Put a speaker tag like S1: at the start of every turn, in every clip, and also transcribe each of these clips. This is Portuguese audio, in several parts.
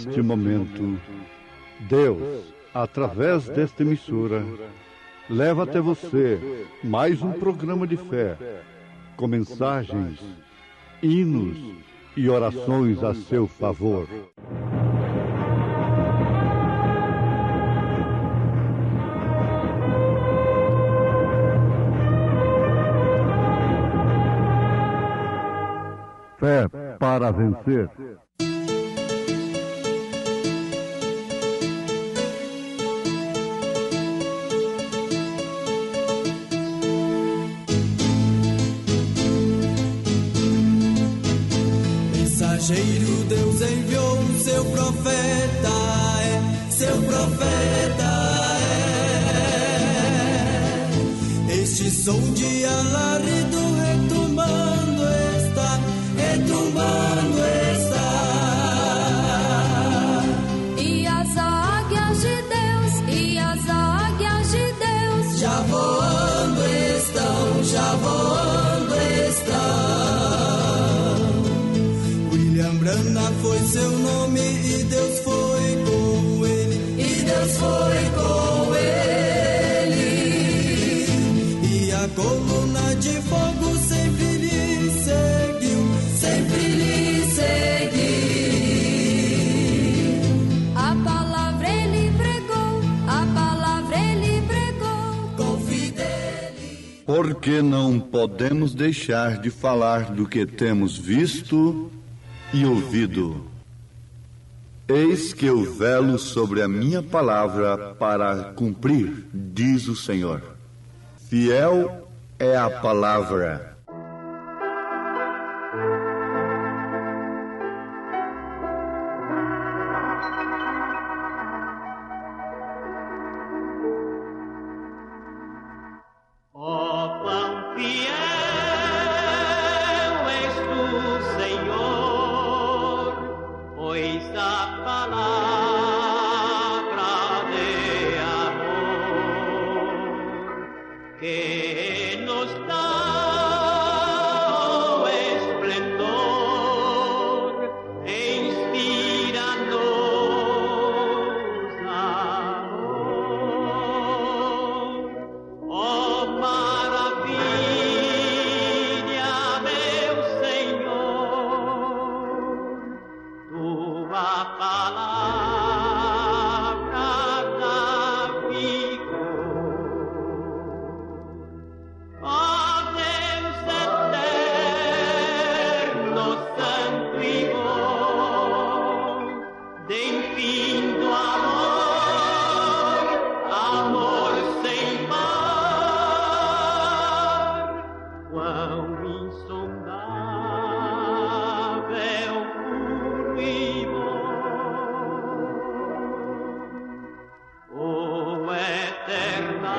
S1: neste momento, Deus, através desta emissora, leva até você mais um programa de fé, com mensagens, hinos e orações a seu favor. Fé para vencer.
S2: Mensageiro, Deus enviou seu profeta, seu profeta Este som de alarido retumbando está, retumbando está.
S3: E as águias de Deus, e as águias de Deus
S2: já voando estão, já voando estão. William Branham foi seu nome e Deus foi com ele, e Deus foi com ele. E a coluna de fogo sempre lhe seguiu, sempre lhe seguiu.
S3: A palavra ele pregou, a palavra ele pregou
S2: com fidelidade.
S1: Porque não podemos deixar de falar do que temos visto e ouvido. Eis que eu velo sobre a minha palavra para cumprir, diz o Senhor. Fiel é a palavra.
S4: Ó, quão fiel és tu, Senhor, pois a palavra de amor que nos dá o esplendor inspira-nos amor. Ó maravilha, meu Senhor, tua palavra dá vigor. Ó Deus eterno, santo e bom, de infindo amor, amor sem par, quão insondável, puro e bom, o eternal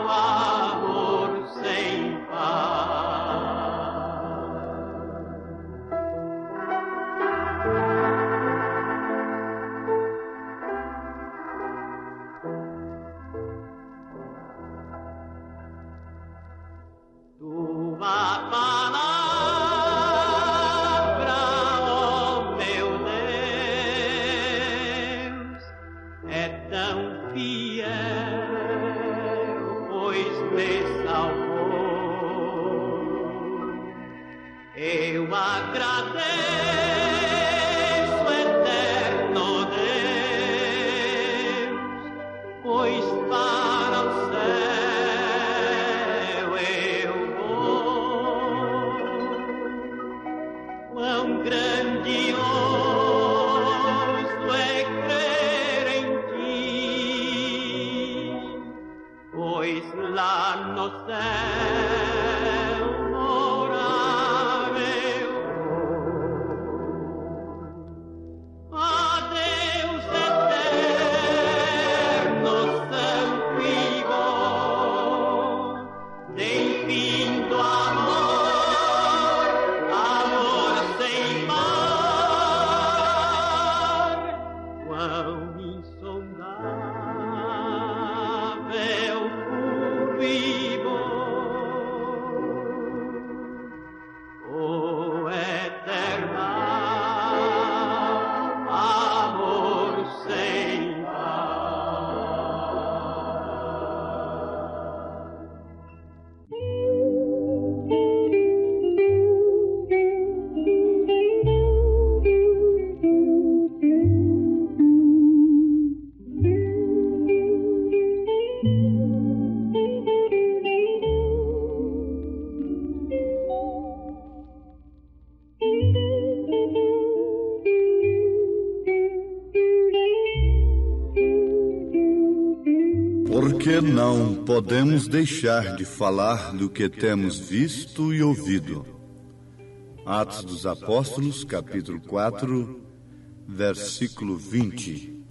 S4: amor sem par. Tua palavra, ó meu Deus, é tão fiel, pois me salvou. Eu agradeço, eterno Deus, pois para o céu eu vou. Quão grandioso é crer em ti, pois lá no céu morar eu vou. Ó Deus eterno, santo e bom, de infindo amor, amor sem par, quão insondável, puro e bom,
S1: Porque não podemos deixar de falar do que temos visto e ouvido. Atos dos Apóstolos, capítulo 4, versículo 20.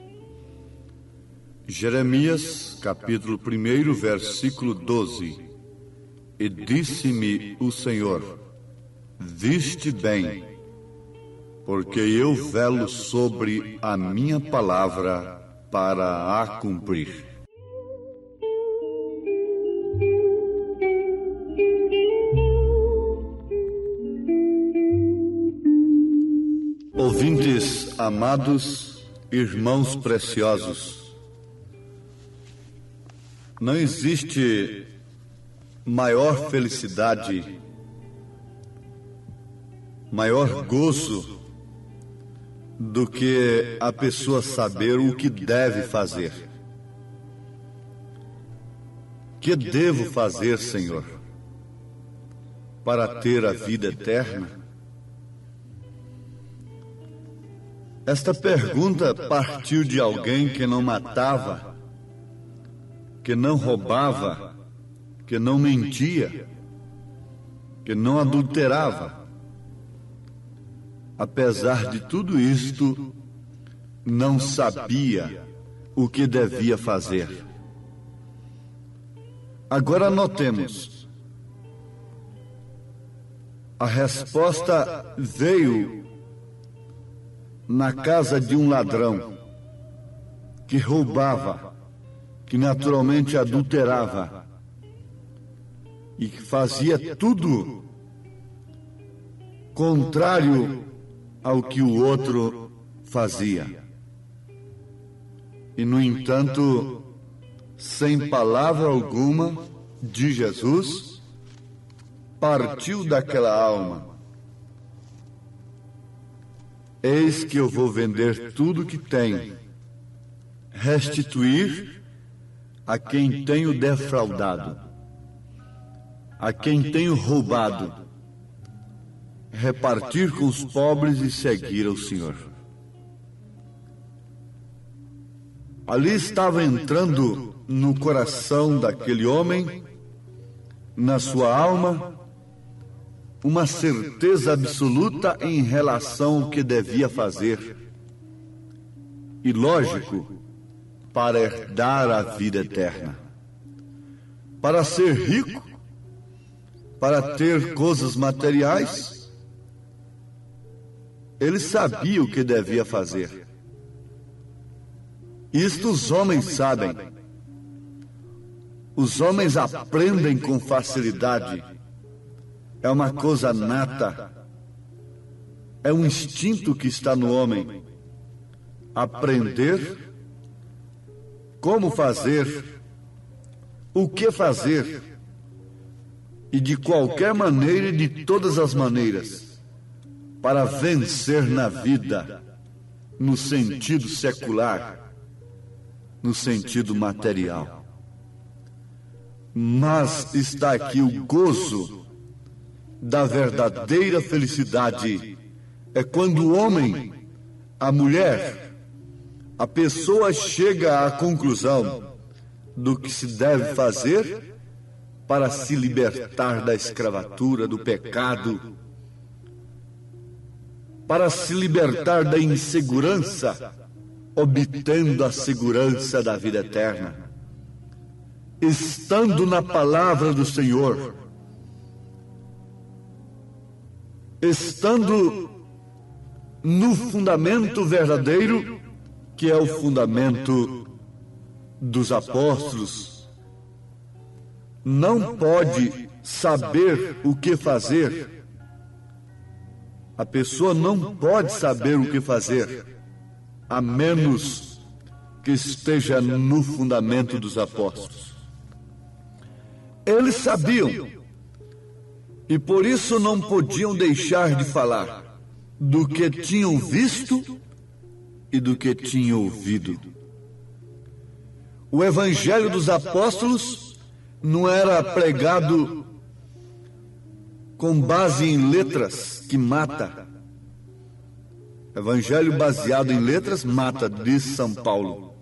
S1: Jeremias, capítulo 1, versículo 12. E disse-me o Senhor: viste bem, porque eu velo sobre a minha palavra para a cumprir. Ouvintes amados, irmãos preciosos, não existe maior felicidade, maior gozo do que a pessoa saber o que deve fazer. Que devo fazer, Senhor, para ter a vida eterna? Esta pergunta partiu de alguém que não matava, que não roubava, que não mentia, que não adulterava. Apesar de tudo isto, não sabia o que devia fazer. Agora notemos, a resposta veio na casa de um ladrão que roubava, que naturalmente adulterava e que fazia tudo contrário ao que o outro fazia. E, no entanto, sem palavra alguma de Jesus, partiu daquela alma: eis que eu vou vender tudo que tenho, restituir a quem tenho defraudado, a quem tenho roubado, repartir com os pobres e seguir ao Senhor. Ali estava entrando no coração daquele homem, na sua alma, uma certeza absoluta em relação ao que devia fazer. E lógico, para herdar a vida eterna. Para ser rico, para ter coisas materiais, ele sabia o que devia fazer. Isto os homens sabem. Os homens aprendem com facilidade. É uma coisa nata. É um instinto que está no homem. Aprender como fazer, o que fazer, e de qualquer maneira e de todas as maneiras, para vencer na vida, no sentido secular, no sentido material. Mas está aqui o gozo da verdadeira felicidade. É quando o homem, a mulher, a pessoa chega à conclusão do que se deve fazer para se libertar da escravatura, do pecado, para se libertar da insegurança, obtendo a segurança da vida eterna. Estando na palavra do Senhor, estando no fundamento verdadeiro, que é o fundamento dos apóstolos, não pode saber o que fazer. A pessoa não pode saber o que fazer, a menos que esteja no fundamento dos apóstolos. Eles sabiam, e por isso não podiam deixar de falar do que tinham visto e do que tinham ouvido. O evangelho dos apóstolos não era pregado com base em letras, que mata. Evangelho baseado em letras mata, diz São Paulo.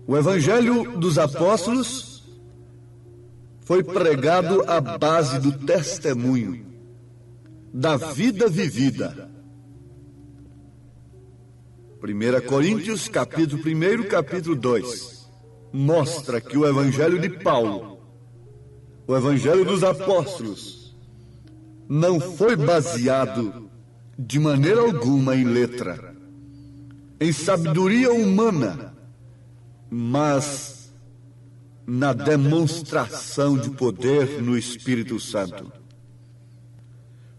S1: O Evangelho dos Apóstolos foi pregado à base do testemunho, da vida vivida. 1 Coríntios, capítulo 1, capítulo 2, mostra que o Evangelho de Paulo, o Evangelho dos Apóstolos, não foi baseado de maneira alguma em letra, em sabedoria humana, mas na demonstração de poder no Espírito Santo.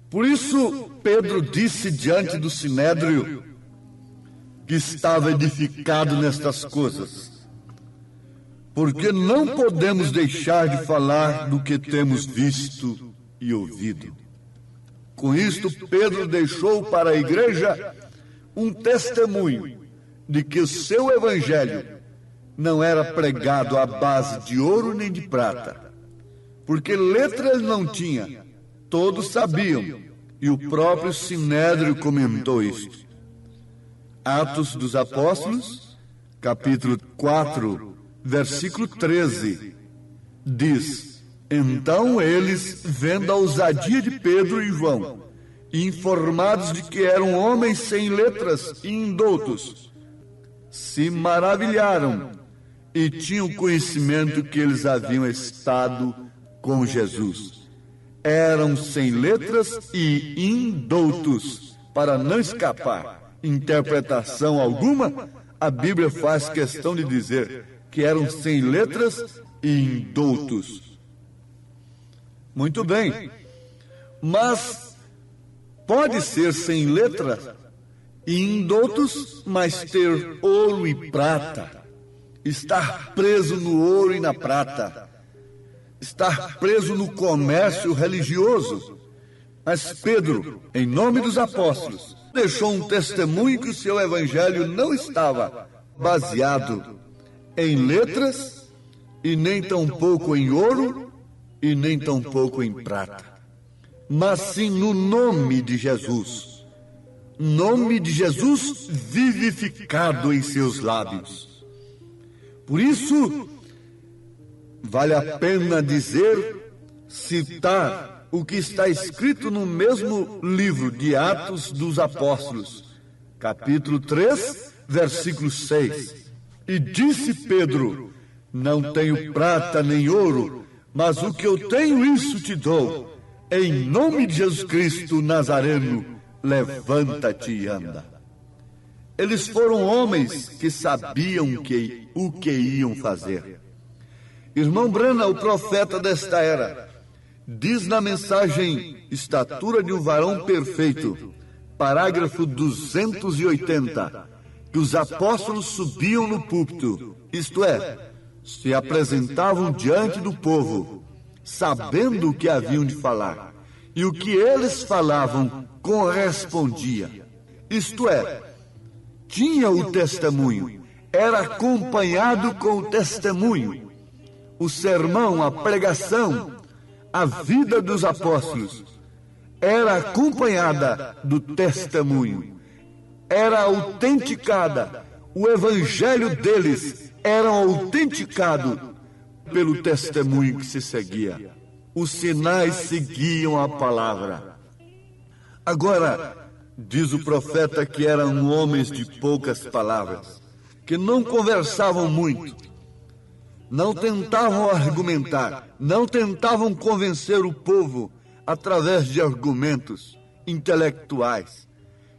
S1: Por isso, Pedro disse diante do Sinédrio que estava edificado nestas coisas, porque não podemos deixar de falar do que temos visto e ouvido. Com isto, Pedro deixou para a igreja um testemunho de que o seu evangelho não era pregado à base de ouro nem de prata, porque letra ele não tinha, todos sabiam, e o próprio Sinédrio comentou isto. Atos dos Apóstolos, capítulo 4, versículo 13, diz: então eles, vendo a ousadia de Pedro e João, e informados de que eram homens sem letras e indoutos, se maravilharam e tinham conhecimento que eles haviam estado com Jesus. Eram sem letras e indoutos, para não escapar interpretação alguma. A Bíblia faz questão de dizer que eram sem letras e indoutos. Muito bem, mas pode ser sem letra e indoutos, mas ter ouro e prata, estar preso no ouro e na prata, estar preso no comércio religioso. Mas Pedro, em nome dos apóstolos, deixou um testemunho que o seu evangelho não estava baseado em letras e nem tampouco em ouro e nem tampouco em prata, mas sim no nome de Jesus, nome de Jesus vivificado em seus lábios. Por isso, vale a pena dizer, citar o que está escrito no mesmo livro de Atos dos Apóstolos, capítulo 3, versículo 6. E disse Pedro: não tenho prata nem ouro, mas o que eu tenho, isso te dou. Em nome de Jesus Cristo Nazareno, levanta-te e anda. Eles foram homens que sabiam o que iam fazer. Irmão Branham, o profeta desta era, diz na mensagem Estatura de um Varão Perfeito, parágrafo 280, que os apóstolos subiam no púlpito, isto é, se apresentavam diante do povo, sabendo o que haviam de falar, e o que eles falavam correspondia. Isto é, tinha o testemunho, era acompanhado com o testemunho. O sermão, a pregação, a vida dos apóstolos era acompanhada do testemunho, era autenticada, o evangelho deles era autenticado pelo testemunho que se seguia. Os sinais seguiam a palavra. Agora, diz o profeta que eram homens de poucas palavras, que não conversavam muito, não tentavam argumentar, não tentavam convencer o povo através de argumentos intelectuais,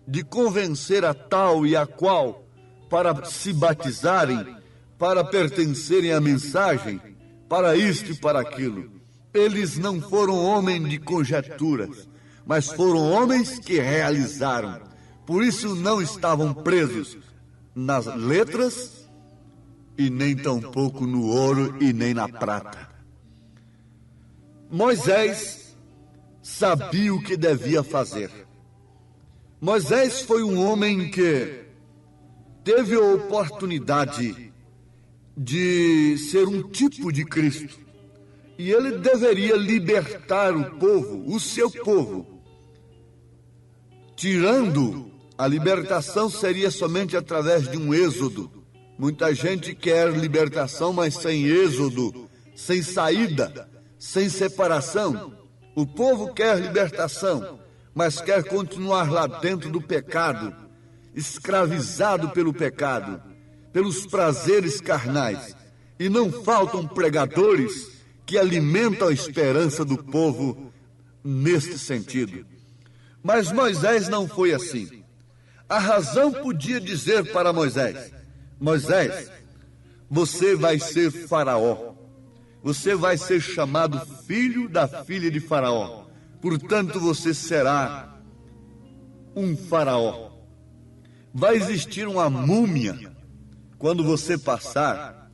S1: de convencer a tal e a qual para se batizarem, para pertencerem à mensagem, para isto e para aquilo. Eles não foram homens de conjecturas, mas foram homens que realizaram. Por isso não estavam presos nas letras e nem tampouco no ouro e nem na prata. Moisés sabia o que devia fazer. Moisés foi um homem que teve a oportunidade de ser um tipo de Cristo. E ele deveria libertar o povo, o seu povo. Tirando, a libertação seria somente através de um êxodo, Muita gente quer libertação, mas sem êxodo, sem saída, sem separação. O povo quer libertação, mas quer continuar lá dentro do pecado, escravizado pelo pecado, pelos prazeres carnais. E não faltam pregadores que alimentam a esperança do povo neste sentido. Mas Moisés não foi assim. A razão podia dizer para Moisés: Moisés, você vai ser faraó. Você vai ser chamado filho da filha de Faraó. Portanto, você será um faraó. Vai existir uma múmia quando você passar,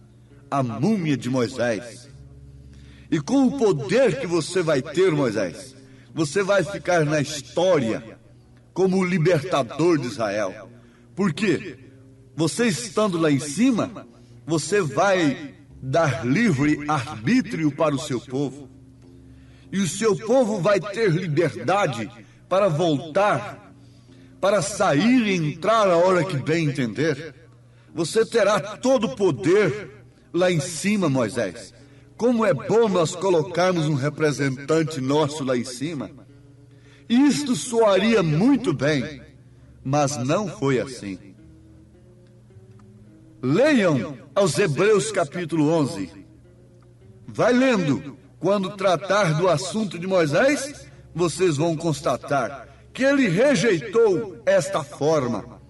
S1: a múmia de Moisés. E com o poder que você vai ter, Moisés, você vai ficar na história como o libertador de Israel. Por quê? Você estando lá em cima, você vai dar livre arbítrio para o seu povo. E o seu povo vai ter liberdade para voltar, para sair e entrar a hora que bem entender. Você terá todo o poder lá em cima, Moisés. Como é bom nós colocarmos um representante nosso lá em cima. Isto soaria muito bem, mas não foi assim. Leiam aos Hebreus capítulo 11. Vai lendo. Quando tratar do assunto de Moisés, vocês vão constatar que ele rejeitou esta forma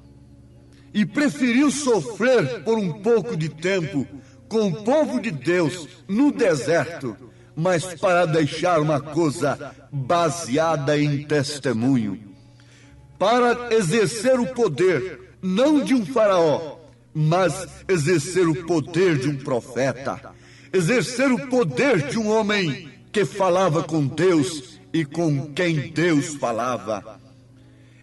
S1: e preferiu sofrer por um pouco de tempo com o povo de Deus no deserto, mas para deixar uma coisa baseada em testemunho, para exercer o poder, não de um faraó, mas exercer o poder de um profeta, exercer o poder de um homem que falava com Deus e com quem Deus falava.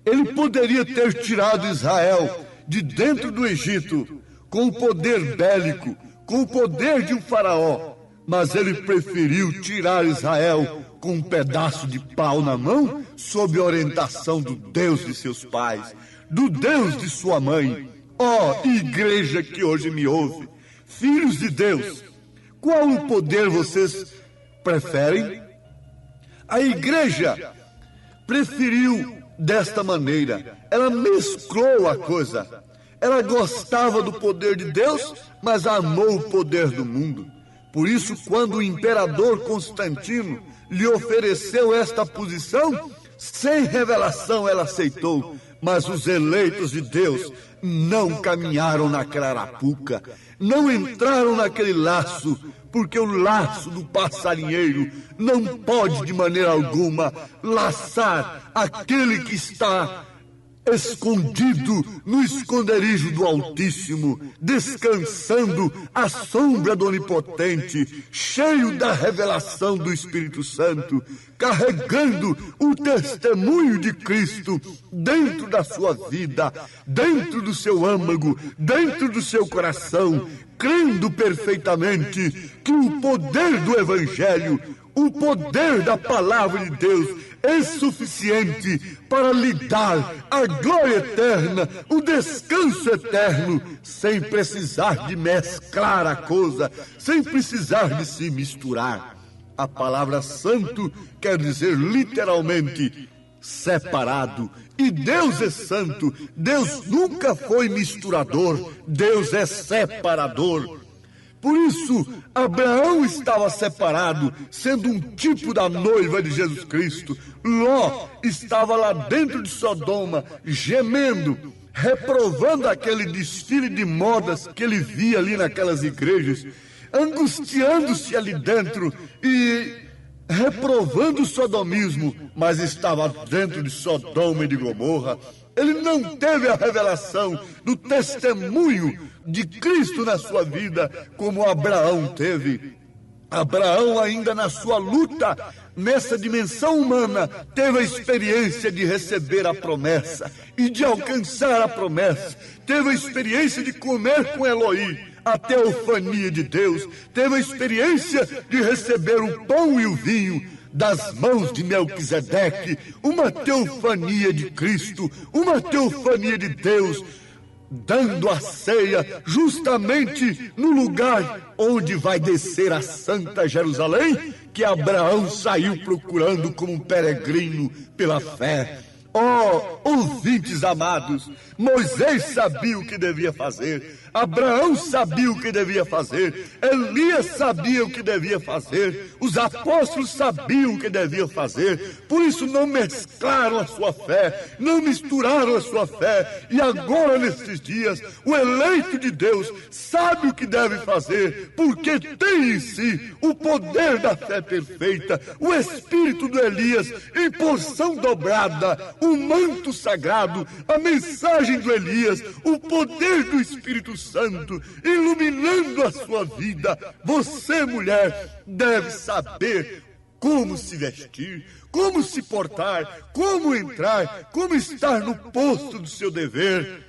S1: Ele poderia ter tirado Israel de dentro do Egito com o poder bélico, com o poder de um faraó, mas ele preferiu tirar Israel com um pedaço de pau na mão, sob orientação do Deus de seus pais, do Deus de sua mãe. Ó, igreja que hoje me ouve, filhos de Deus, qual o poder vocês preferem? A igreja preferiu desta maneira. Ela mesclou a coisa. Ela gostava do poder de Deus, mas amou o poder do mundo. Por isso, quando o imperador Constantino lhe ofereceu esta posição, sem revelação ela aceitou. Mas os eleitos de Deus não caminharam naquela arapuca, não entraram naquele laço, porque o laço do passarinheiro não pode de maneira alguma laçar aquele que está escondido no esconderijo do Altíssimo, descansando à sombra do Onipotente, cheio da revelação do Espírito Santo, carregando o testemunho de Cristo dentro da sua vida, dentro do seu âmago, dentro do seu coração, crendo perfeitamente que o poder do Evangelho, o poder da palavra de Deus é suficiente para lhe dar a glória eterna, o descanso eterno, sem precisar de mesclar a coisa, sem precisar de se misturar. A palavra santo quer dizer literalmente separado. E Deus é santo. Deus nunca foi misturador. Deus é separador. Por isso, Abraão estava separado, sendo um tipo da noiva de Jesus Cristo. Ló estava lá dentro de Sodoma, gemendo, reprovando aquele desfile de modas que ele via ali naquelas igrejas, angustiando-se ali dentro e reprovando o sodomismo, mas estava dentro de Sodoma e de Gomorra. Ele não teve a revelação do testemunho de Cristo na sua vida, como Abraão teve. Abraão, ainda na sua luta, nessa dimensão humana, teve a experiência de receber a promessa e de alcançar a promessa. Teve a experiência de comer com Eloí a teofania de Deus. Teve a experiência de receber o pão e o vinho das mãos de Melquisedeque, uma teofania de Cristo, uma teofania de Deus, dando a ceia justamente no lugar onde vai descer a Santa Jerusalém, que Abraão saiu procurando como um peregrino pela fé. Ouvintes amados, Moisés sabia o que devia fazer, Abraão sabia o que devia fazer, Elias sabia o que devia fazer, os apóstolos sabiam o que devia fazer, por isso não mesclaram a sua fé, não misturaram a sua fé, e agora nesses dias, o eleito de Deus sabe o que deve fazer, porque tem em si o poder da fé perfeita, o espírito do Elias em porção dobrada, o manto sagrado, a mensagem do Elias, o poder do Espírito Santo iluminando a sua vida. Você, mulher, deve saber como se vestir, como se portar, como entrar, como estar no posto do seu dever.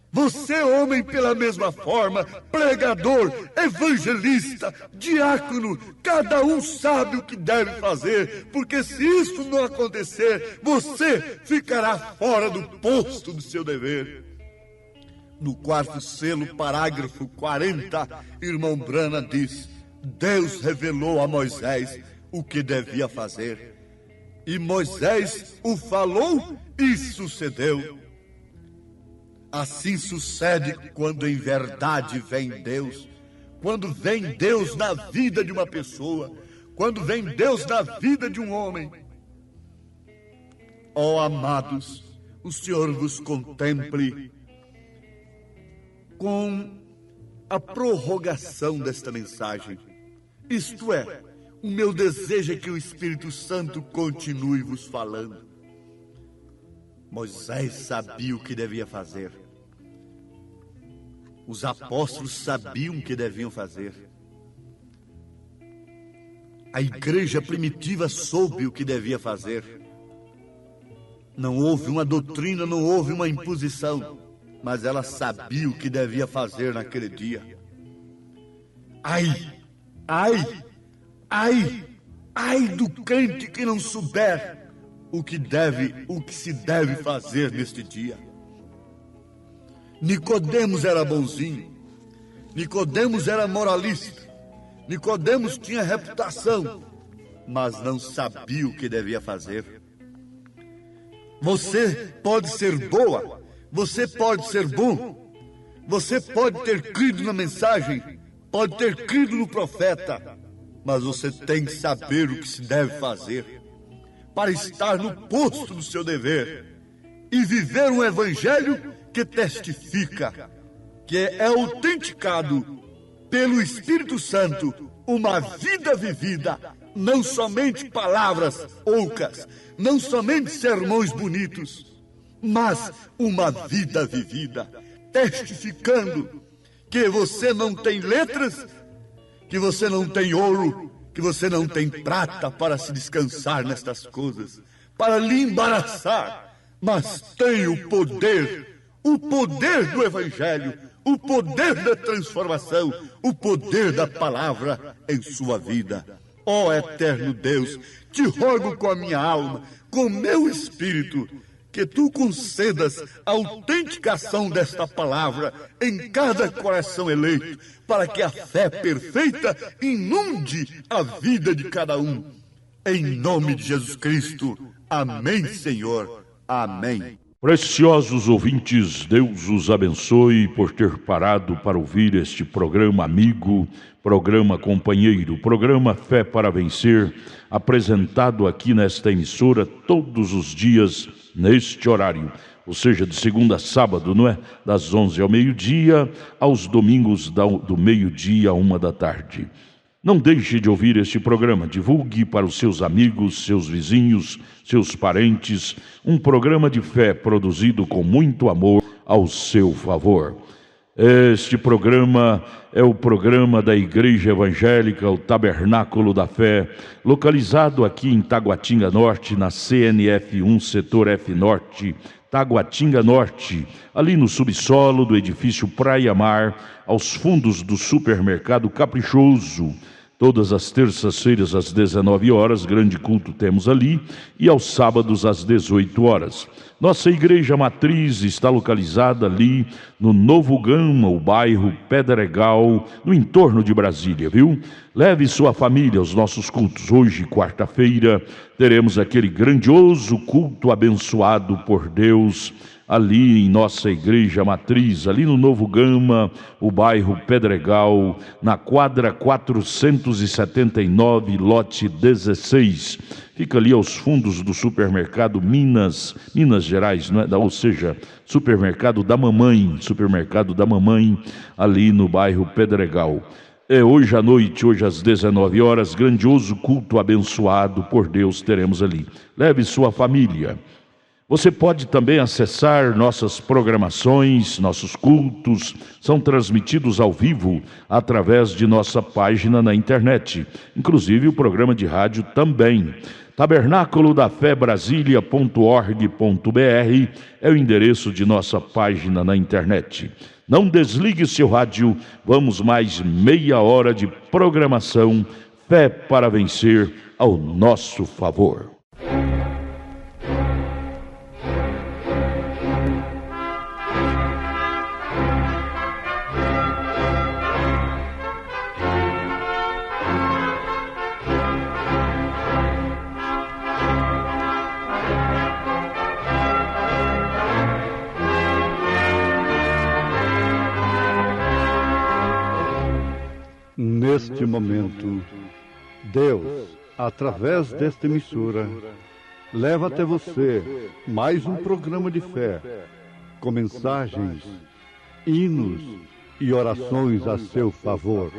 S1: Você, homem, pela mesma forma, pregador, evangelista, diácono, cada um sabe o que deve fazer, porque se isso não acontecer, você ficará fora do posto do seu dever. No quarto selo, parágrafo 40, irmão Brana diz: Deus revelou a Moisés o que devia fazer, e Moisés o falou e sucedeu. Assim sucede quando em verdade vem Deus, quando vem Deus na vida de uma pessoa, quando vem Deus na vida de um homem. Amados, o Senhor vos contemple com a prorrogação desta mensagem. Isto é, o meu desejo é que o Espírito Santo continue vos falando. Moisés sabia o que devia fazer. Os apóstolos sabiam o que deviam fazer. A igreja primitiva soube o que devia fazer. Não houve uma doutrina, não houve uma imposição, mas ela sabia o que devia fazer naquele dia. Ai do crente que não souber o que se deve fazer neste dia. Nicodemos era bonzinho, Nicodemos era moralista, Nicodemos tinha reputação, mas não sabia o que devia fazer. Você pode ser boa, você pode ser bom, você pode ter crido na mensagem, pode ter crido no profeta, mas você tem que saber o que se deve fazer para estar no posto do seu dever e viver um evangelho que testifica, que é autenticado pelo Espírito Santo, uma vida vivida, não somente palavras ocas, não somente sermões bonitos, mas uma vida vivida, testificando que você não tem letras, que você não tem ouro, que você não tem prata para se descansar nestas coisas, para lhe embaraçar, mas tem o poder do Evangelho, o poder da transformação, o poder da palavra em sua vida. Ó eterno Deus, te rogo com a minha alma, com meu espírito, que tu concedas a autenticação desta palavra em cada coração eleito, para que a fé perfeita inunde a vida de cada um. Em nome de Jesus Cristo. Amém, Senhor. Amém.
S5: Preciosos ouvintes, Deus os abençoe por ter parado para ouvir este programa amigo, programa companheiro, programa Fé para Vencer, apresentado aqui nesta emissora todos os dias neste horário, ou seja, de segunda a sábado, não é? Das 11 ao meio-dia, aos domingos do meio-dia à 1 da tarde. Não deixe de ouvir este programa, divulgue para os seus amigos, seus vizinhos, seus parentes, um programa de fé produzido com muito amor ao seu favor. Este programa é o programa da Igreja Evangélica, o Tabernáculo da Fé, localizado aqui em Taguatinga Norte, na CNF 1, Setor F Norte, Taguatinga Norte, ali no subsolo do edifício Praia Mar, aos fundos do supermercado Caprichoso, Todas as terças-feiras às 19 horas, grande culto temos ali, e aos sábados às 18 horas. Nossa igreja matriz está localizada ali no Novo Gama, o bairro Pedregal, no entorno de Brasília, viu? Leve sua família aos nossos cultos. Hoje, quarta-feira, teremos aquele grandioso culto abençoado por Deus, ali em nossa igreja matriz, ali no Novo Gama, o bairro Pedregal, na quadra 479, lote 16. Fica ali aos fundos do supermercado Minas Gerais, não é? Ou seja, supermercado da mamãe, ali no bairro Pedregal. Hoje à noite, hoje às 19 horas, grandioso culto abençoado por Deus teremos ali. Leve sua família. Você pode também acessar nossas programações, nossos cultos, são transmitidos ao vivo através de nossa página na internet, inclusive o programa de rádio também. Tabernáculo da Fé Brasília.org.br é o endereço de nossa página na internet. Não desligue seu rádio, vamos mais meia hora de programação, Fé para Vencer ao nosso favor.
S1: Neste momento, Deus, através desta emissora, leva até você mais um programa de fé, com mensagens, hinos e orações a seu favor.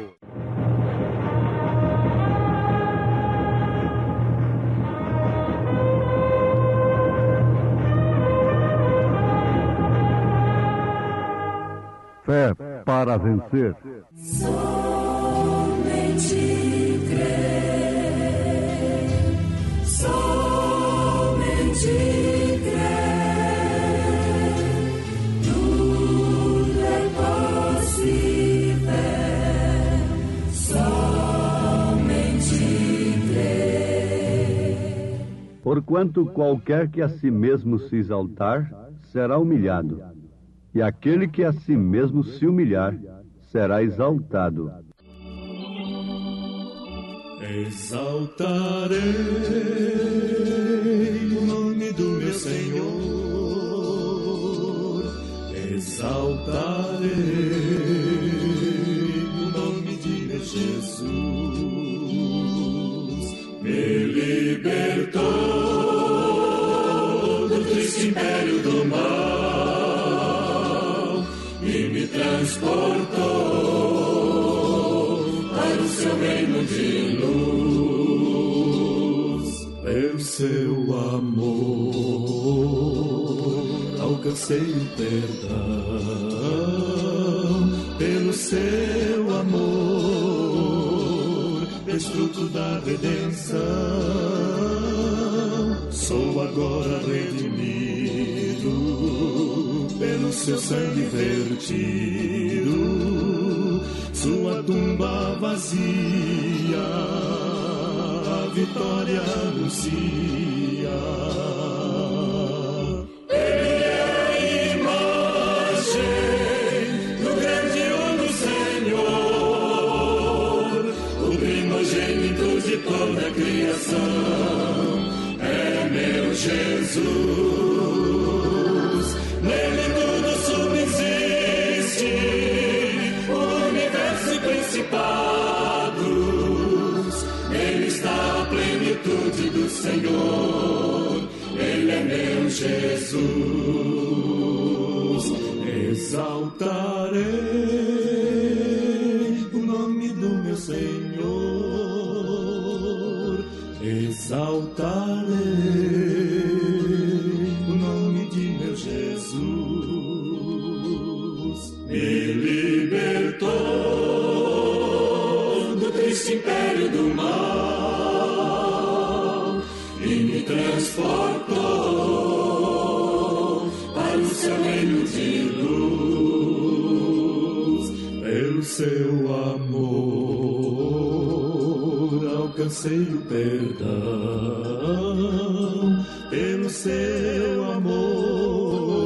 S1: Fé para vencer.
S3: Somente crer, somente crer, tudo é possível, somente crer.
S1: Porquanto qualquer que a si mesmo se exaltar, será humilhado, e aquele que a si mesmo se humilhar, será exaltado.
S2: Exaltarei o nome do meu Senhor, exaltarei o nome de meu Jesus, me libertou do triste império do mal e me transportou para o seu reino de luz. Pelo seu amor alcancei o perdão, pelo seu amor desfruto da redenção. Sou agora redimido pelo seu sangue vertido, sua tumba vazia, a vitória anuncia. Ele é a imagem do grande uno Senhor, o primogênito de toda a criação. É meu Jesus, nele tudo subsiste, o universo e principados, nele está a plenitude do Senhor, ele é meu Jesus. Exaltarei o nome do meu Senhor, exaltarei o nome de meu Jesus, me libertou do triste império do mal e me transportou para o seu reino de luz. Pelo seu amor
S6: alcancei o perdão pelo seu amor,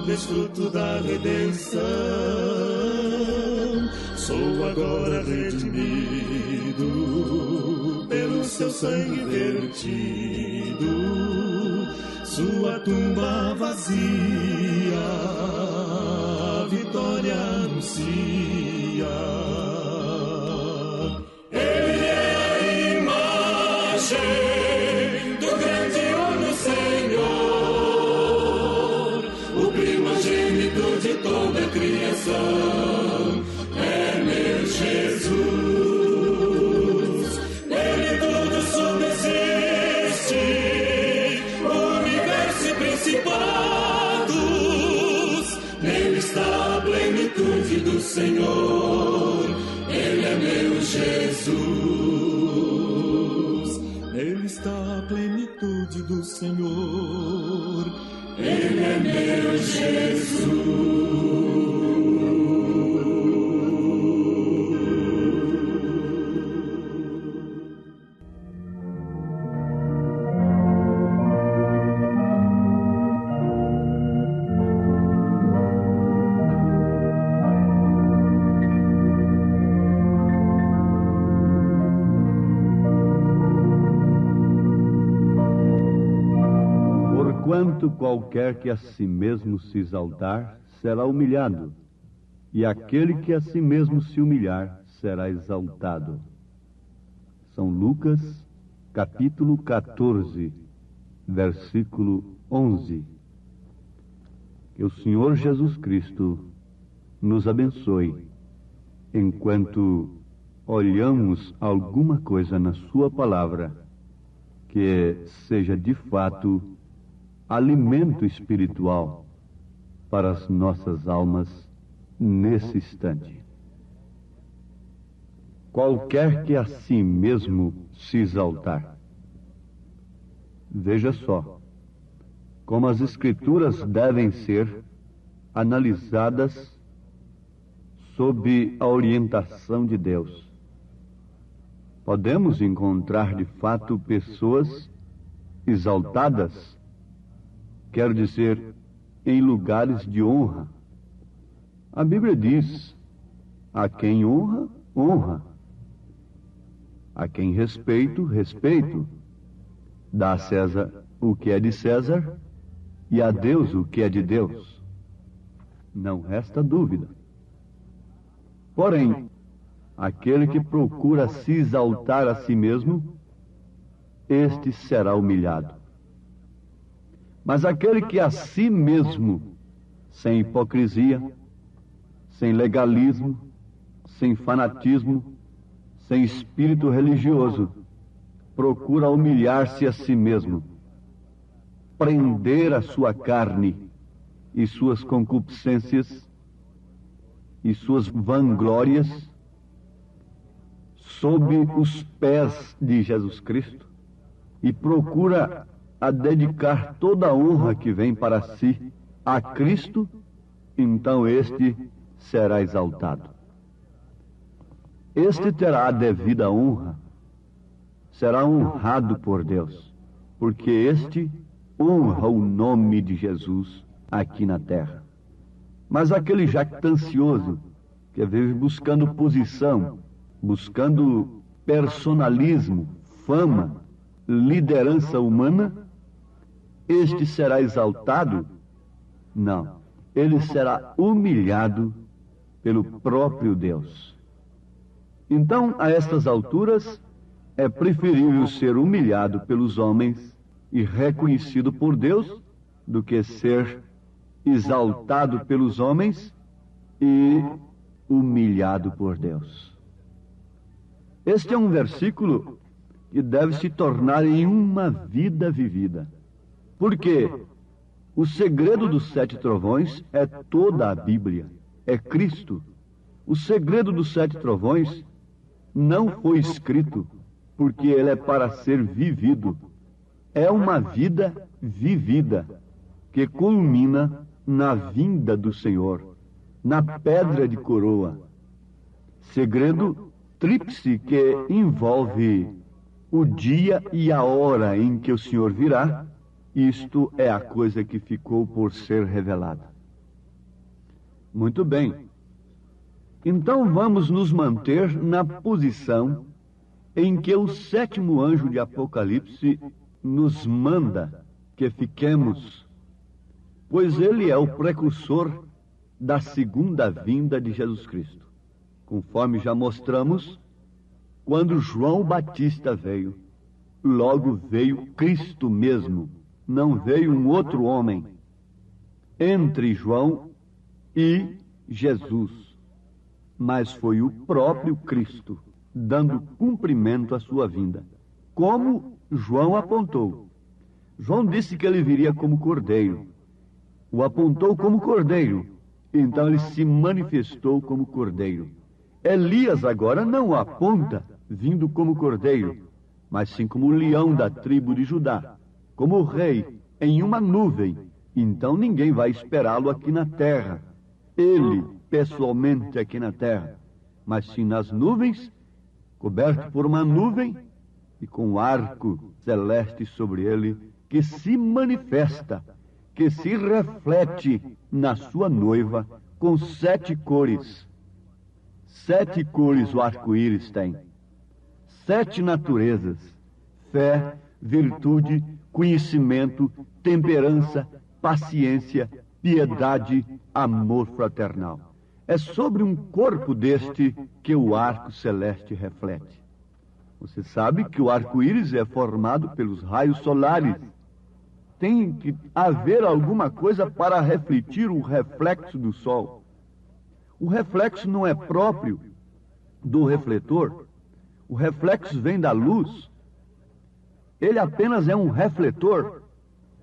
S6: desfruto da redenção. Sou agora redimido pelo seu sangue vertido, sua tumba vazia, a vitória anuncia. Ele é a imagem do grandioso Senhor, o primogênito de toda a criação. É meu Jesus, nele tudo subsiste, o universo e principados, nele está a plenitude do Senhor, ele é meu Jesus, nele está a plenitude do Senhor, ele é meu Jesus.
S1: Porquanto qualquer que a si mesmo se exaltar, será humilhado, e aquele que a si mesmo se humilhar, será exaltado. São Lucas, capítulo 14, versículo 11. Que o Senhor Jesus Cristo nos abençoe, enquanto olhamos alguma coisa na sua palavra, que seja de fato alimento espiritual para as nossas almas nesse instante. Qualquer que a si mesmo se exaltar. Veja só como as Escrituras devem ser analisadas sob a orientação de Deus. Podemos encontrar de fato pessoas exaltadas, quero dizer, em lugares de honra. A Bíblia diz: a quem honra, honra. A quem respeito, respeito. Dá a César o que é de César e a Deus o que é de Deus. Não resta dúvida. Porém, aquele que procura se exaltar a si mesmo, este será humilhado. Mas aquele que a si mesmo, sem hipocrisia, sem legalismo, sem fanatismo, sem espírito religioso, procura humilhar-se a si mesmo, prender a sua carne e suas concupiscências e suas vanglórias sob os pés de Jesus Cristo e procura a dedicar toda a honra que vem para si a Cristo, então este será exaltado. Este terá a devida honra, será honrado por Deus, porque este honra o nome de Jesus aqui na terra. Mas aquele jactancioso, que vive buscando posição, buscando personalismo, fama, liderança humana, este será exaltado? Não, ele será humilhado pelo próprio Deus. Então, a estas alturas, é preferível ser humilhado pelos homens e reconhecido por Deus do que ser exaltado pelos homens e humilhado por Deus. Este é um versículo que deve se tornar em uma vida vivida. Porque o segredo dos 7 trovões é toda a Bíblia, é Cristo. O segredo dos 7 trovões não foi escrito porque ele é para ser vivido. É uma vida vivida que culmina na vinda do Senhor, na pedra de coroa. Segredo tríplice que envolve o dia e a hora em que o Senhor virá, isto é a coisa que ficou por ser revelada. Muito bem. Então vamos nos manter na posição em que o 7º anjo de Apocalipse nos manda que fiquemos, pois ele é o precursor da segunda vinda de Jesus Cristo. Conforme já mostramos, quando João Batista veio, logo veio Cristo mesmo, não veio um outro homem entre João e Jesus, mas foi o próprio Cristo, dando cumprimento à sua vinda, como João apontou. João disse que ele viria como cordeiro, o apontou como cordeiro, então ele se manifestou como cordeiro. Elias agora não o aponta vindo como cordeiro, mas sim como leão da tribo de Judá, como rei em uma nuvem. Então ninguém vai esperá-lo aqui na terra, ele pessoalmente aqui na terra, mas sim nas nuvens, coberto por uma nuvem e com um arco celeste sobre ele, que se manifesta, que se reflete na sua noiva com 7 cores. 7 cores o arco-íris tem. 7 naturezas: fé, virtude, conhecimento, temperança, paciência, piedade, amor fraternal. É sobre um corpo deste que o arco celeste reflete. Você sabe que o arco-íris é formado pelos raios solares. Tem que haver alguma coisa para refletir o reflexo do sol. O reflexo não é próprio do refletor. O reflexo vem da luz. Ele apenas é um refletor.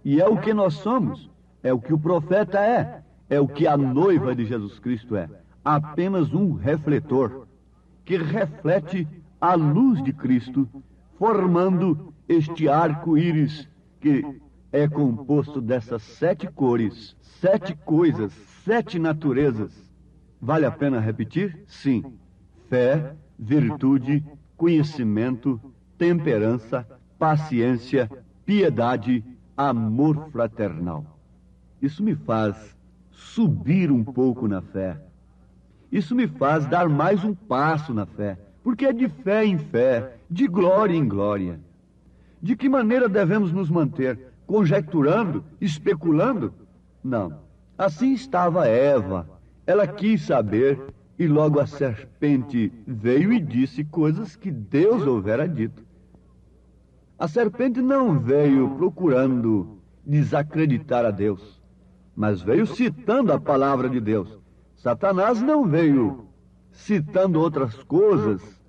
S1: E é o que nós somos. É o que o profeta é. É o que a noiva de Jesus Cristo é. Apenas um refletor que reflete a luz de Cristo, formando este arco-íris que é composto dessas 7 cores, 7 coisas, 7 naturezas. Vale a pena repetir? Sim. Fé, virtude, conhecimento, temperança, paciência, piedade, amor fraternal. Isso me faz subir um pouco na fé. Isso me faz dar mais um passo na fé, porque é de fé em fé, de glória em glória. De que maneira devemos nos manter? Conjecturando? Especulando? Não. Assim estava Eva. Ela quis saber e logo a serpente veio e disse coisas que Deus houvera dito. A serpente não veio procurando desacreditar a Deus, mas veio citando a palavra de Deus. Satanás não veio citando outras coisas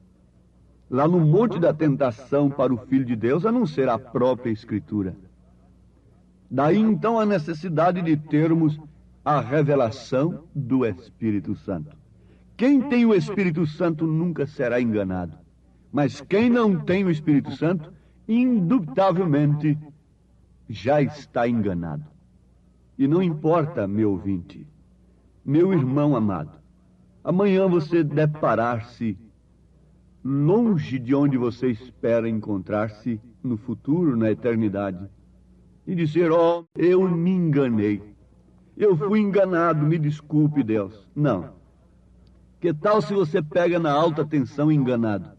S1: lá no monte da tentação para o Filho de Deus, a não ser a própria Escritura. Daí então a necessidade de termos a revelação do Espírito Santo. Quem tem o Espírito Santo nunca será enganado, mas quem não tem o Espírito Santo, indubitavelmente já está enganado. E não importa, meu ouvinte, meu irmão amado, amanhã você deparar-se longe de onde você espera encontrar-se no futuro, na eternidade, e dizer: oh, eu me enganei, eu fui enganado, me desculpe, Deus. Não. Que tal se você pega na alta tensão enganado?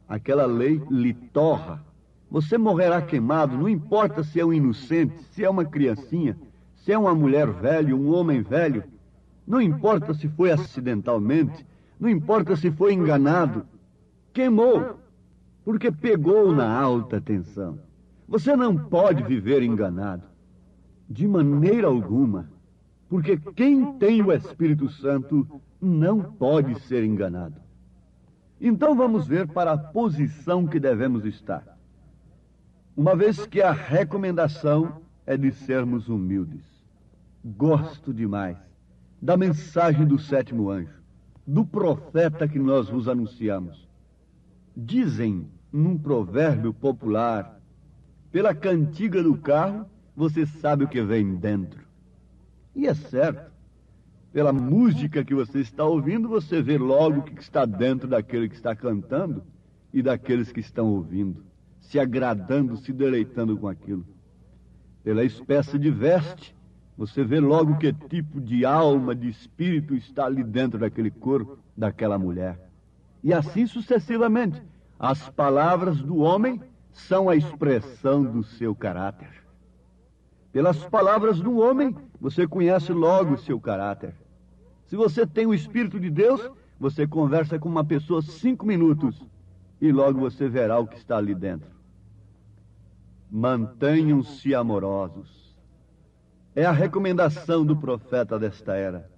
S1: Aquela lei lhe torra. Você morrerá queimado, não importa se é um inocente, se é uma criancinha, se é uma mulher velha, um homem velho. Não importa se foi acidentalmente, não importa se foi enganado. Queimou, porque pegou na alta tensão. Você não pode viver enganado, de maneira alguma, porque quem tem o Espírito Santo não pode ser enganado. Então vamos ver para a posição que devemos estar. Uma vez que a recomendação é de sermos humildes. Gosto demais da mensagem do 7º anjo, do profeta que nós vos anunciamos. Dizem num provérbio popular: pela cantiga do carro, você sabe o que vem dentro. E é certo. Pela música que você está ouvindo, você vê logo o que está dentro daquele que está cantando e daqueles que estão ouvindo, se agradando, se deleitando com aquilo. Pela espécie de veste, você vê logo que tipo de alma, de espírito está ali dentro daquele corpo, daquela mulher. E assim sucessivamente. As palavras do homem são a expressão do seu caráter. Pelas palavras do homem, você conhece logo o seu caráter. Se você tem o Espírito de Deus, você conversa com uma pessoa 5 minutos e logo você verá o que está ali dentro. Mantenham-se amorosos. É a recomendação do profeta desta era.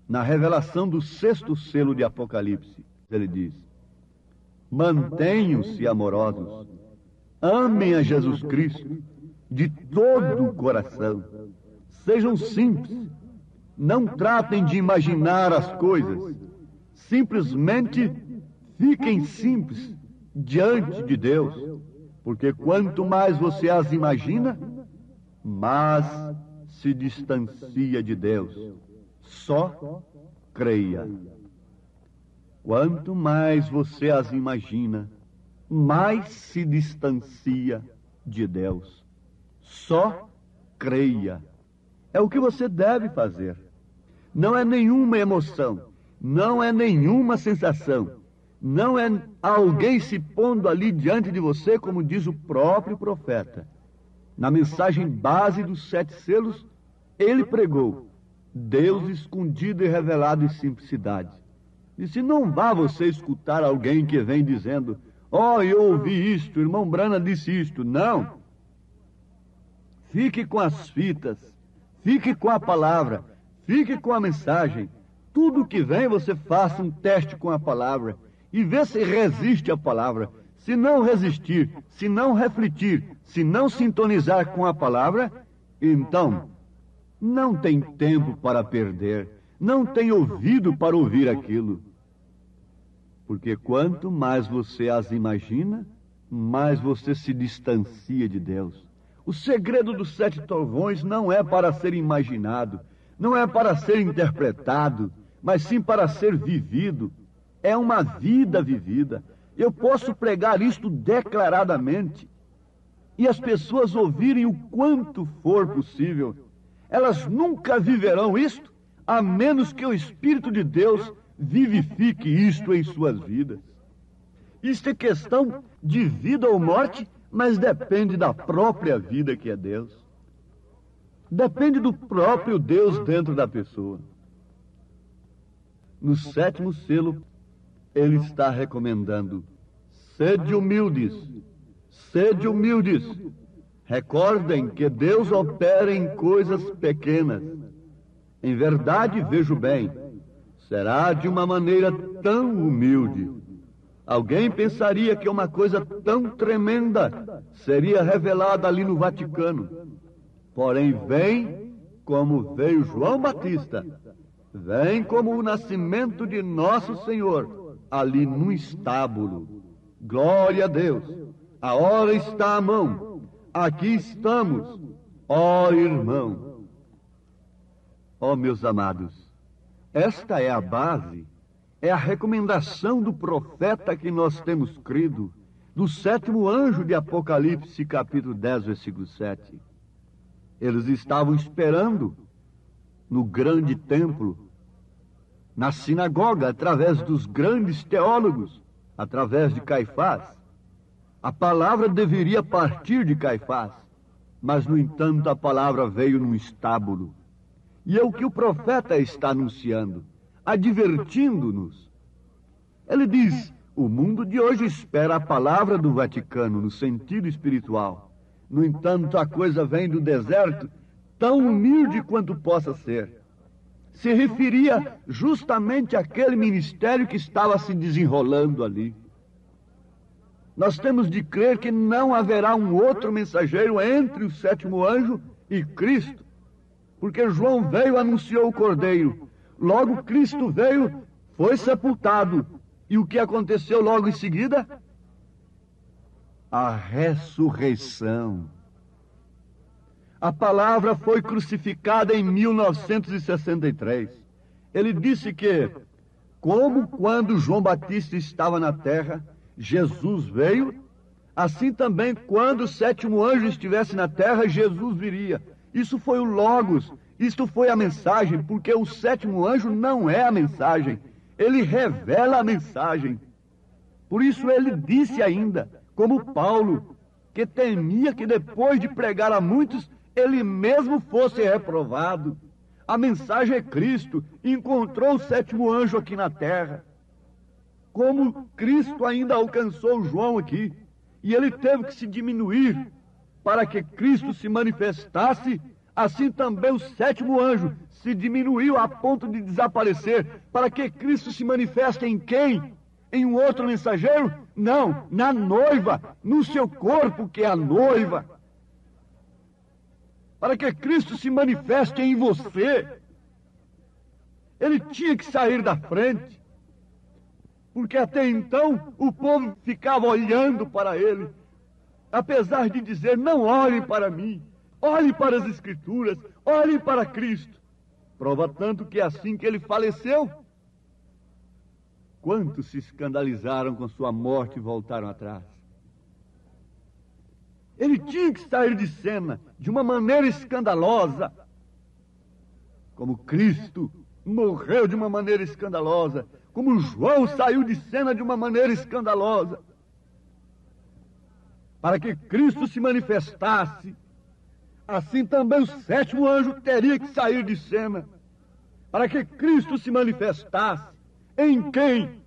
S1: Na revelação do 6º selo de Apocalipse, ele diz: mantenham-se amorosos. Amem a Jesus Cristo de todo o coração. Sejam simples. Não tratem de imaginar as coisas. Simplesmente fiquem simples diante de Deus. Porque quanto mais você as imagina, mais se distancia de Deus. Só creia. Quanto mais você as imagina, mais se distancia de Deus. Só creia. É o que você deve fazer. Não é nenhuma emoção, não é nenhuma sensação, não é alguém se pondo ali diante de você, como diz o próprio profeta. Na mensagem base dos 7 selos, ele pregou Deus escondido e revelado em simplicidade. Disse: não vá você escutar alguém que vem dizendo: ó, eu ouvi isto, irmão Branham disse isto. Não. Fique com as fitas, fique com a palavra, fique com a mensagem. Tudo que vem, você faça um teste com a palavra e vê se resiste à palavra. Se não resistir, se não refletir, se não sintonizar com a palavra, então não tem tempo para perder, não tem ouvido para ouvir aquilo. Porque quanto mais você as imagina, mais você se distancia de Deus. O segredo dos 7 trovões não é para ser imaginado, não é para ser interpretado, mas sim para ser vivido. É uma vida vivida. Eu posso pregar isto declaradamente e as pessoas ouvirem o quanto for possível. Elas nunca viverão isto, a menos que o Espírito de Deus vivifique isto em suas vidas. Isto é questão de vida ou morte, mas depende da própria vida que é Deus. Depende do próprio Deus dentro da pessoa. No 7º selo, ele está recomendando: sede humildes, sede humildes. Recordem que Deus opera em coisas pequenas. Em verdade, vejo bem, será de uma maneira tão humilde. Alguém pensaria que uma coisa tão tremenda seria revelada ali no Vaticano. Porém, vem como veio João Batista. Vem como o nascimento de nosso Senhor, ali no estábulo. Glória a Deus. A hora está à mão. Aqui estamos, ó irmão. Ó meus amados, esta é a base, é a recomendação do profeta que nós temos crido, do 7º anjo de Apocalipse, capítulo 10, versículo 7. Eles estavam esperando no grande templo, na sinagoga, através dos grandes teólogos, através de Caifás. A palavra deveria partir de Caifás, mas, no entanto, a palavra veio num estábulo. E é o que o profeta está anunciando, advertindo-nos. Ele diz: o mundo de hoje espera a palavra do Vaticano, no sentido espiritual. No entanto, a coisa vem do deserto, tão humilde quanto possa ser. Se referia justamente àquele ministério que estava se desenrolando ali. Nós temos de crer que não haverá um outro mensageiro entre o 7º anjo e Cristo, porque João veio e anunciou o Cordeiro. Logo Cristo veio, foi sepultado. E o que aconteceu logo em seguida? A ressurreição. A palavra foi crucificada em 1963. Ele disse que, como quando João Batista estava na terra, Jesus veio, assim também quando o sétimo anjo estivesse na terra, Jesus viria. Isso foi o Logos, isto foi a mensagem, porque o sétimo anjo não é a mensagem, ele revela a mensagem. Por isso ele disse ainda, como Paulo, que temia que depois de pregar a muitos, ele mesmo fosse reprovado. A mensagem é Cristo, encontrou o sétimo anjo aqui na terra. Como Cristo ainda alcançou João aqui, e ele teve que se diminuir para que Cristo se manifestasse, assim também o sétimo anjo se diminuiu a ponto de desaparecer, para que Cristo se manifeste em quem? Em um outro mensageiro? Não, na noiva, no seu corpo que é a noiva. Para que Cristo se manifeste em você, ele tinha que sair da frente, porque até então o povo ficava olhando para ele, apesar de dizer, não olhem para mim, olhem para as Escrituras, olhem para Cristo. Prova tanto que assim que ele faleceu, quantos se escandalizaram com sua morte e voltaram atrás. Ele tinha que sair de cena de uma maneira escandalosa, como Cristo morreu de uma maneira escandalosa, como João saiu de cena de uma maneira escandalosa, para que Cristo se manifestasse. Assim também o sétimo anjo teria que sair de cena, para que Cristo se manifestasse. Em quem?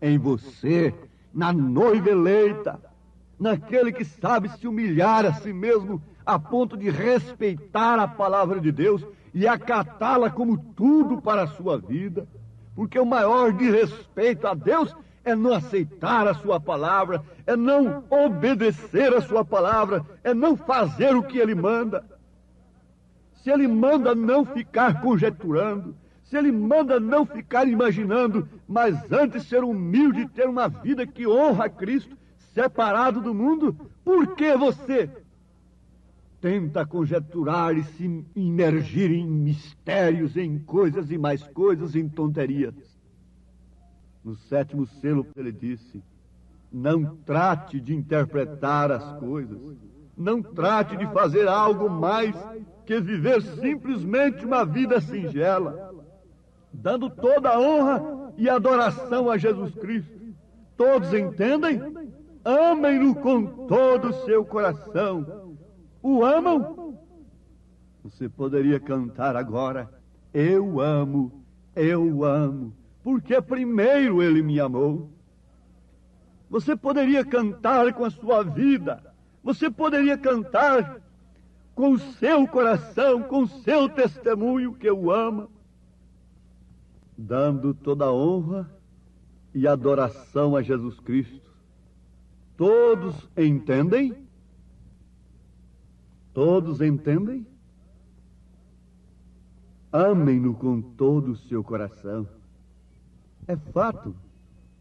S1: Em você, na noiva eleita, naquele que sabe se humilhar a si mesmo a ponto de respeitar a palavra de Deus e acatá-la como tudo para a sua vida, porque o maior desrespeito a Deus é não aceitar a sua palavra, é não obedecer a sua palavra, é não fazer o que ele manda. Se ele manda não ficar conjecturando, se ele manda não ficar imaginando, mas antes ser humilde e ter uma vida que honra a Cristo, separado do mundo, por que você tenta conjecturar e se imergir em mistérios, em coisas e mais coisas, em tonterias? No sétimo selo ele disse, não trate de interpretar as coisas, não trate de fazer algo mais que viver simplesmente uma vida singela, dando toda a honra e adoração a Jesus Cristo. Todos entendem? Amem-no com todo o seu coração. O amam? Você poderia cantar agora, eu amo, porque primeiro ele me amou. Você poderia cantar com a sua vida, você poderia cantar com o seu coração, com o seu testemunho que o ama, dando toda a honra e adoração a Jesus Cristo. Todos entendem? Todos entendem? Amem-no com todo o seu coração. É fato,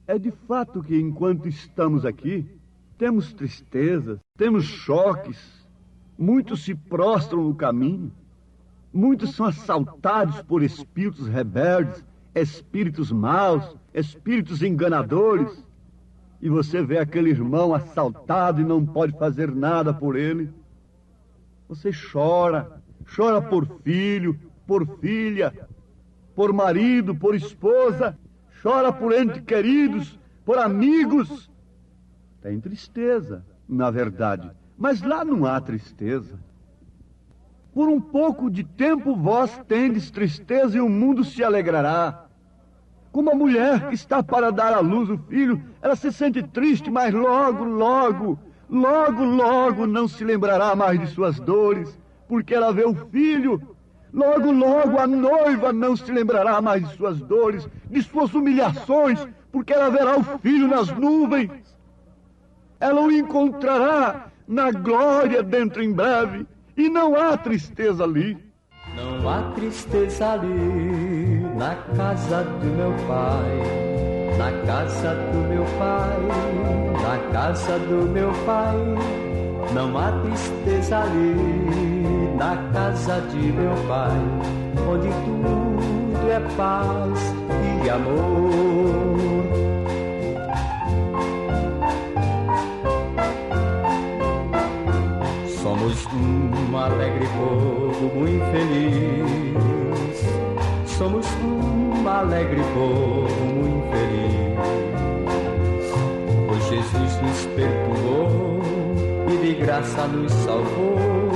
S1: é de fato que enquanto estamos aqui, temos tristezas, temos choques, muitos se prostram no caminho, muitos são assaltados por espíritos rebeldes, espíritos maus, espíritos enganadores, e você vê aquele irmão assaltado e não pode fazer nada por ele. Você chora, chora por filho, por filha, por marido, por esposa, chora por entes queridos, por amigos. Tem tristeza, na verdade, mas lá não há tristeza. Por um pouco de tempo vós tendes tristeza e o mundo se alegrará. Como a mulher que está para dar à luz o filho, ela se sente triste, mas logo não se lembrará mais de suas dores, porque ela vê o filho. Logo a noiva não se lembrará mais de suas dores, de suas humilhações, porque ela verá o filho nas nuvens. Ela o encontrará na glória dentro em breve, e não há tristeza ali.
S2: Não há tristeza ali na casa do meu pai, na casa do meu pai, na casa do meu pai. Não há tristeza ali na casa de meu pai, onde tudo
S7: é paz e amor. Somos um alegre povo muito feliz. Somos um alegre povo muito feliz. Pois Jesus nos perdoou e de graça nos salvou.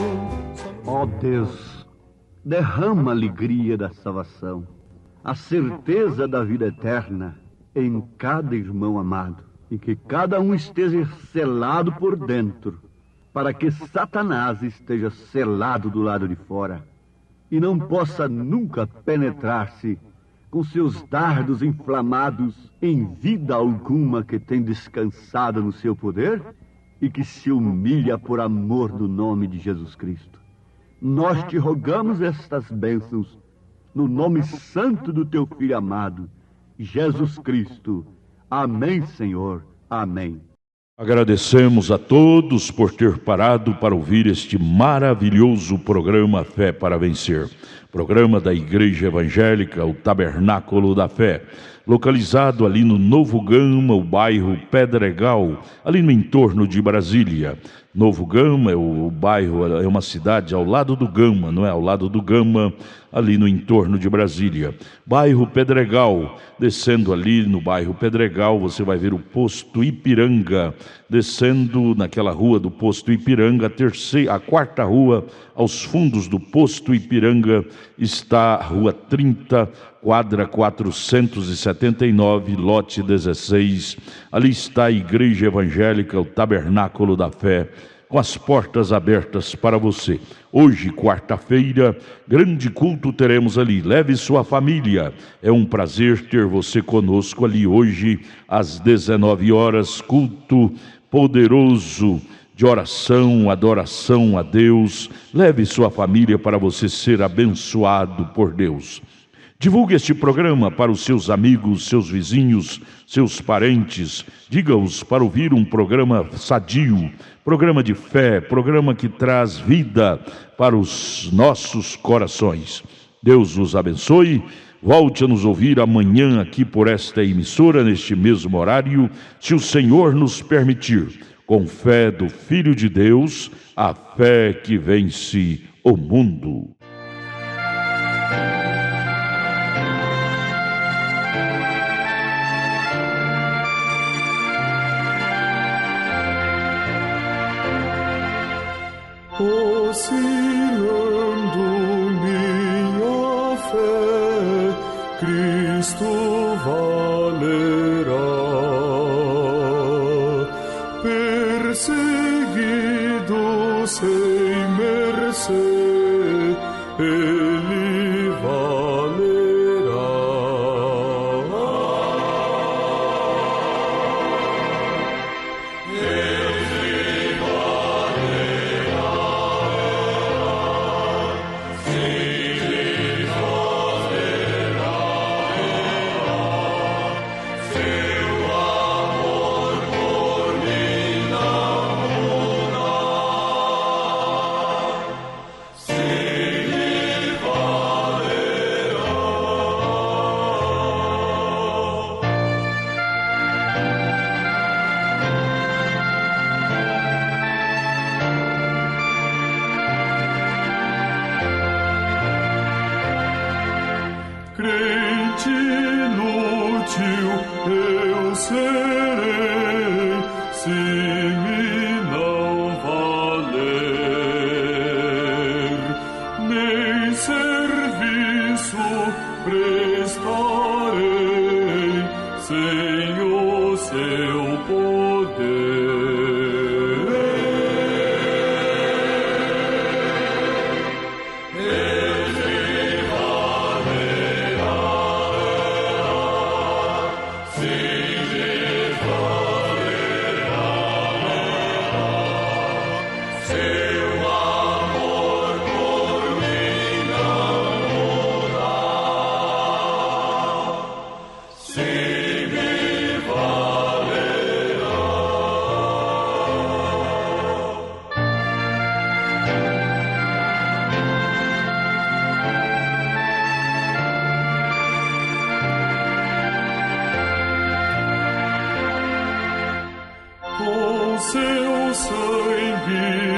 S1: Ó Deus, derrama a alegria da salvação, a certeza da vida eterna em cada irmão amado, e que cada um esteja selado por dentro, para que Satanás esteja selado do lado de fora e não possa nunca penetrar-se com seus dardos inflamados em vida alguma que tem descansado no seu poder e que se humilha por amor do nome de Jesus Cristo. Nós te rogamos estas bênçãos no nome santo do teu Filho amado, Jesus Cristo. Amém, Senhor. Amém.
S5: Agradecemos a todos por ter parado para ouvir este maravilhoso programa Fé para Vencer. Programa da Igreja Evangélica, o Tabernáculo da Fé, localizado ali no Novo Gama, o bairro Pedregal, ali no entorno de Brasília. Novo Gama, o bairro, é uma cidade ao lado do Gama, não é? Ao lado do Gama, ali no entorno de Brasília. Bairro Pedregal, descendo ali no bairro Pedregal, você vai ver o posto Ipiranga. Descendo naquela rua do posto Ipiranga, a quarta rua, aos fundos do posto Ipiranga, está a rua 30, quadra 479, lote 16. Ali está a Igreja Evangélica, o Tabernáculo da Fé, com as portas abertas para você. Hoje, quarta-feira, grande culto teremos ali. Leve sua família. É um prazer ter você conosco ali hoje, às 19 horas, culto poderoso de oração, adoração a Deus. Leve sua família para você ser abençoado por Deus. Divulgue este programa para os seus amigos, seus vizinhos, seus parentes. Diga-os para ouvir um programa sadio, programa de fé, programa que traz vida para os nossos corações. Deus os abençoe. Volte a nos ouvir amanhã aqui por esta emissora, neste mesmo horário, se o Senhor nos permitir. Com fé do Filho de Deus, a fé que vence o mundo.
S6: Oscilando minha fé, Cristo valerá. Perseguido sem mercê, Ele valerá. Ele valerá. Ele valerá. Seu amor por mim não muda. Ele valerá. Crente inútil eu serei, se me não valer, nem serviço prestarei sem o seu poder. Ele valerá. Sim, ele valerá. seu sangue